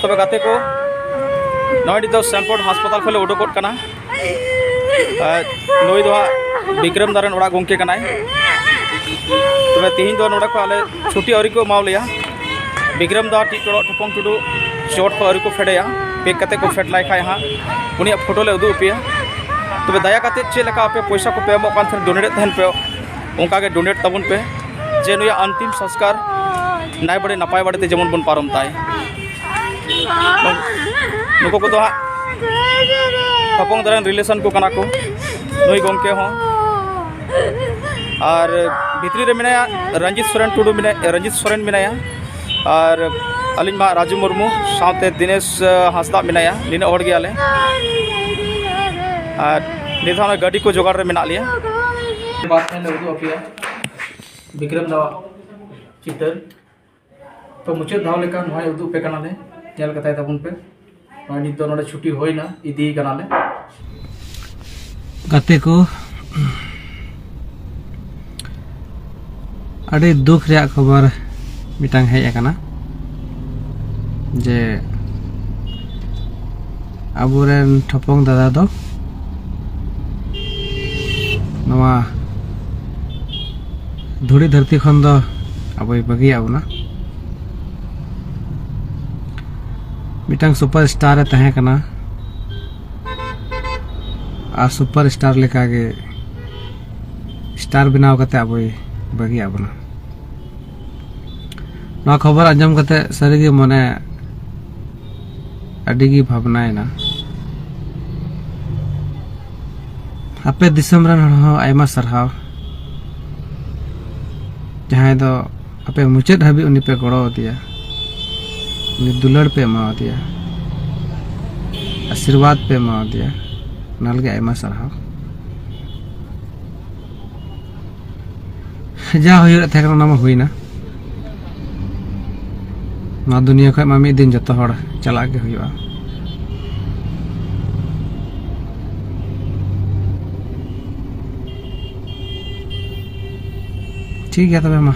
तब गाते को नई तो सैमपोर्ट हास्पाताल खोले उडोकोट कना नई दो विक्रम दारन ओड़ा गोंके कनाय तब तीन दो नोड़ा को आले छुट्टी अवरी को मावलिया विक्रम दा टिटोड़ ठपंग टुडू चोट को अवरी को फेडेया पेक कते को फेड लाइखा यहाँ उनिया फोटो ले उदू पे तब दया कते चे लेका पे पैसा को पे एमो कान थे डोनेट तहन पे उनका के डोनेट तबन पे जे नुया अंतिम संस्कार नाय बड़े नपाय बड़े जेमन बन पारम ताय नुको को तो ठपंग दारन रिलेशन को कना को नई गोंके हो और भितरी रे मिनाया रंजित सोरेन टुडू मिना रंजित सोरेन मिनाया और अलिन मा राजू मुर्मू साथे दिनेश हांसदा मिनाया लिना ओड़ गयाले और निधान गाड़ी को जोगाड़ रे मिना लिया बात है ले उदू अपिया विक्रम दा चितर तो मुझे धाव लेका नय उदू पे कनाले नेल कथाय तबन पे नित दो नोडे छुट्टी होइना इदी कनाले गाते को अड़ी दुख रे खबर मिटांग हेज आकना जे अबुरेन ठपंग दादा दो नवा धुड़ी धरती खन दो अबई बगी आउना मिटांग सुपर स्टार तहे कना आ सुपर स्टार लेका गे स्टार बनाव कते अबई बगी आबना ना खबर आजम कते सरीगे मने अडिगी भावनायना आपे दिसम रन हो आयमा सरहाव जहां दो आपे मुचेद हाबी उनी पे गड़ो दिया उनी दुलड़ पे मा दिया आशीर्वाद पे मा दिया नलगे आयमा सरहाव जा होय थे ना हुईना ना दुनिया खै मिद दिन जो चला के हुआ ठीक है तबे मा।